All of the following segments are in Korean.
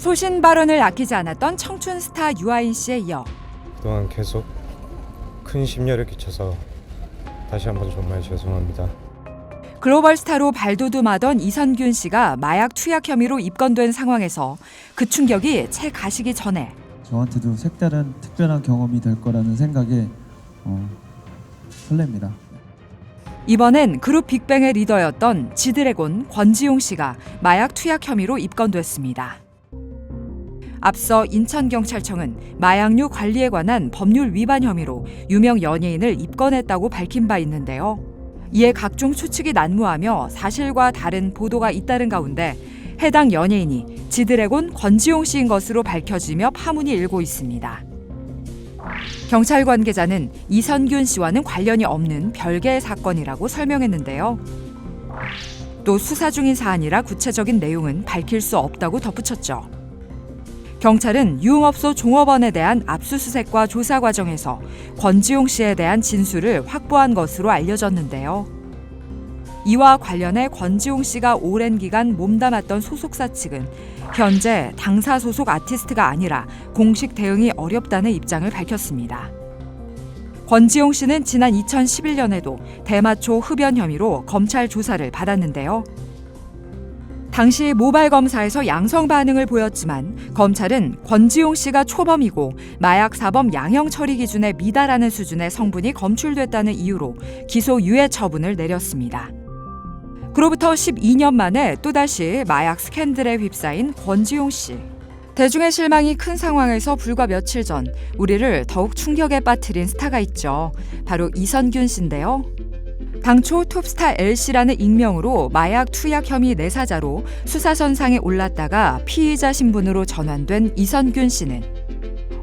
소신 발언을 아끼지 않았던 청춘 스타 유아인 씨에 이어 그동안 계속 큰 심려를 끼쳐서 다시 한번 정말 죄송합니다. 글로벌 스타로 발돋움하던 이선균 씨가 마약 투약 혐의로 입건된 상황에서 그 충격이 채 가시기 전에 저한테도 색다른 특별한 경험이 될 거라는 생각에 설렙니다. 이번엔 그룹 빅뱅의 리더였던 지드래곤 권지용 씨가 마약 투약 혐의로 입건됐습니다. 앞서 인천경찰청은 마약류 관리에 관한 법률 위반 혐의로 유명 연예인을 입건했다고 밝힌 바 있는데요. 이에 각종 추측이 난무하며 사실과 다른 보도가 잇따른 가운데 해당 연예인이 지드래곤 권지용 씨인 것으로 밝혀지며 파문이 일고 있습니다. 경찰 관계자는 이선균 씨와는 관련이 없는 별개의 사건이라고 설명했는데요. 또 수사 중인 사안이라 구체적인 내용은 밝힐 수 없다고 덧붙였죠. 경찰은 유흥업소 종업원에 대한 압수수색과 조사 과정에서 권지용 씨에 대한 진술을 확보한 것으로 알려졌는데요. 이와 관련해 권지용 씨가 오랜 기간 몸담았던 소속사 측은 현재 당사 소속 아티스트가 아니라 공식 대응이 어렵다는 입장을 밝혔습니다. 권지용 씨는 지난 2011년에도 대마초 흡연 혐의로 검찰 조사를 받았는데요. 당시 모발 검사에서 양성 반응을 보였지만 검찰은 권지용 씨가 초범이고 마약 사범 양형 처리 기준에 미달하는 수준의 성분이 검출됐다는 이유로 기소 유예 처분을 내렸습니다. 그로부터 12년 만에 또다시 마약 스캔들에 휩싸인 권지용 씨. 대중의 실망이 큰 상황에서 불과 며칠 전 우리를 더욱 충격에 빠뜨린 스타가 있죠. 바로 이선균 씨인데요. 당초 톱스타 L씨라는 익명으로 마약 투약 혐의 내사자로 수사선상에 올랐다가 피의자 신분으로 전환된 이선균 씨는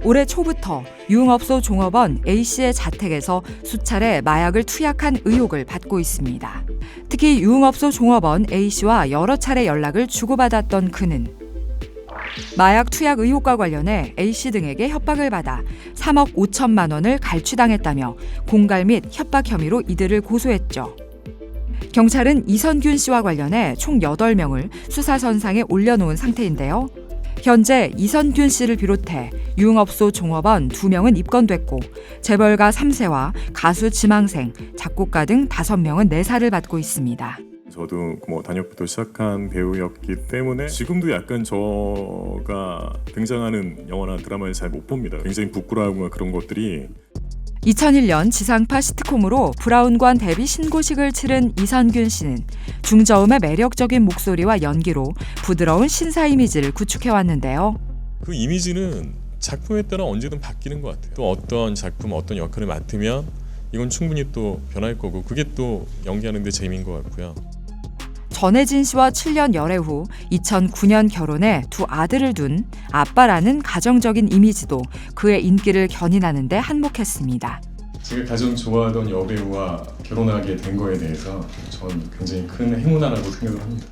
올해 초부터 유흥업소 종업원 A씨의 자택에서 수차례 마약을 투약한 의혹을 받고 있습니다. 특히 유흥업소 종업원 A씨와 여러 차례 연락을 주고받았던 그는 마약 투약 의혹과 관련해 A씨 등에게 협박을 받아 3억 5천만 원을 갈취당했다며 공갈 및 협박 혐의로 이들을 고소했죠. 경찰은 이선균 씨와 관련해 총 8명을 수사선상에 올려놓은 상태인데요. 현재 이선균 씨를 비롯해 유흥업소 종업원 2명은 입건됐고 재벌가 3세와 가수 지망생, 작곡가 등 5명은 내사를 받고 있습니다. 저도 단역부터 시작한 배우였기 때문에 지금도 약간 저가 등장하는 영화나 드라마를 잘 못 봅니다. 굉장히 부끄러워하고 그런 것들이 2001년 지상파 시트콤으로 브라운관 데뷔 신고식을 치른 이선균 씨는 중저음의 매력적인 목소리와 연기로 부드러운 신사 이미지를 구축해왔는데요. 그 이미지는 작품에 따라 언제든 바뀌는 것 같아요. 또 어떤 작품, 어떤 역할을 맡으면 이건 충분히 또 변할 거고 그게 또 연기하는 데 재미인 것 같고요. 전혜진 씨와 7년 열애 후 2009년 결혼해 2 아들을 둔 아빠라는 가정적인 이미지도 그의 인기를 견인하는 데 한몫했습니다. 제가 가장 좋아하던 여배우와 결혼하게 된 거에 대해서 전 굉장히 큰 행운이라고 생각을 합니다.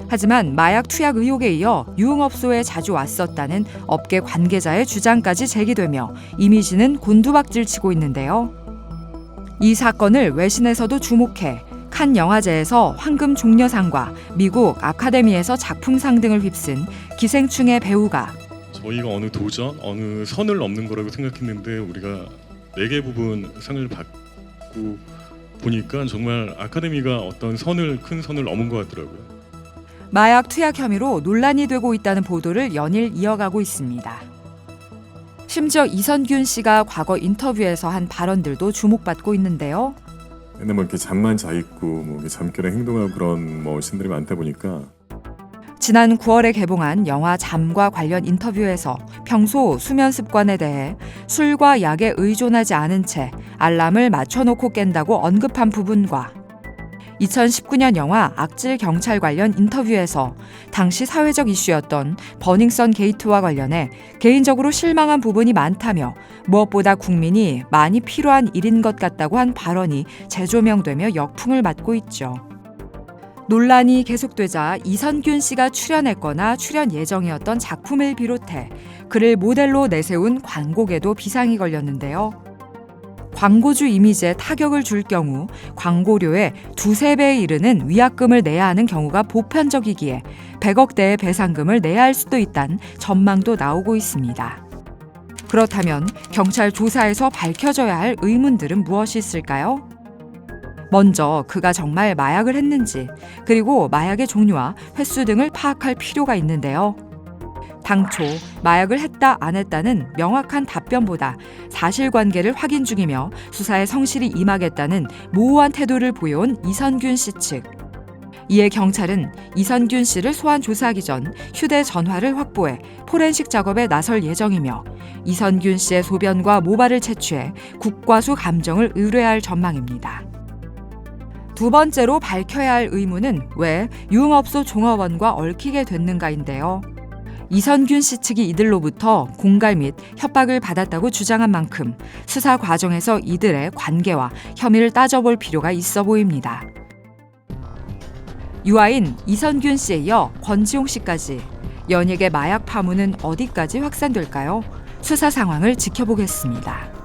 하지만 마약 투약 의혹에 이어 유흥업소에 자주 왔었다는 업계 관계자의 주장까지 제기되며 이미지는 곤두박질치고 있는데요. 이 사건을 외신에서도 주목해 칸 영화제에서 황금 종려상과 미국 아카데미에서 작품상 등을 휩쓴 기생충의 배우가 저희가 어느 도전, 어느 선을 넘는 거라고 생각했는데 우리가 4개 부분 상을 받고 보니까 정말 아카데미가 어떤 큰 선을 넘은 것 같더라고요. 마약 투약 혐의로 논란이 되고 있다는 보도를 연일 이어가고 있습니다. 심지어 이선균 씨가 과거 인터뷰에서 한 발언들도 주목받고 있는데요. 맨날 이렇게 잠만 자 있고 잠결에 행동하고 그런 신들이 많다 보니까 지난 9월에 개봉한 영화 잠과 관련 인터뷰에서 평소 수면 습관에 대해 술과 약에 의존하지 않은 채 알람을 맞춰놓고 깬다고 언급한 부분과 2019년 영화 악질 경찰 관련 인터뷰에서 당시 사회적 이슈였던 버닝썬 게이트와 관련해 개인적으로 실망한 부분이 많다며 무엇보다 국민이 많이 필요한 일인 것 같다고 한 발언이 재조명되며 역풍을 맞고 있죠. 논란이 계속되자 이선균 씨가 출연했거나 출연 예정이었던 작품을 비롯해 그를 모델로 내세운 광고계도 비상이 걸렸는데요. 광고주 이미지에 타격을 줄 경우 광고료의 2~3배에 이르는 위약금을 내야 하는 경우가 보편적이기에 100억대의 배상금을 내야 할 수도 있다는 전망도 나오고 있습니다. 그렇다면 경찰 조사에서 밝혀져야 할 의문들은 무엇이 있을까요? 먼저 그가 정말 마약을 했는지, 그리고 마약의 종류와 횟수 등을 파악할 필요가 있는데요. 당초 마약을 했다 안 했다는 명확한 답변보다 사실관계를 확인 중이며 수사에 성실히 임하겠다는 모호한 태도를 보여온 이선균 씨 측. 이에 경찰은 이선균 씨를 소환 조사하기 전 휴대전화를 확보해 포렌식 작업에 나설 예정이며 이선균 씨의 소변과 모발을 채취해 국과수 감정을 의뢰할 전망입니다. 두 번째로 밝혀야 할 의문은 왜 유흥업소 종업원과 얽히게 됐는가인데요. 이선균 씨 측이 이들로부터 공갈 및 협박을 받았다고 주장한 만큼 수사 과정에서 이들의 관계와 혐의를 따져볼 필요가 있어 보입니다. 유아인 이선균 씨에 이어 권지용 씨까지 연예계 마약 파문은 어디까지 확산될까요? 수사 상황을 지켜보겠습니다.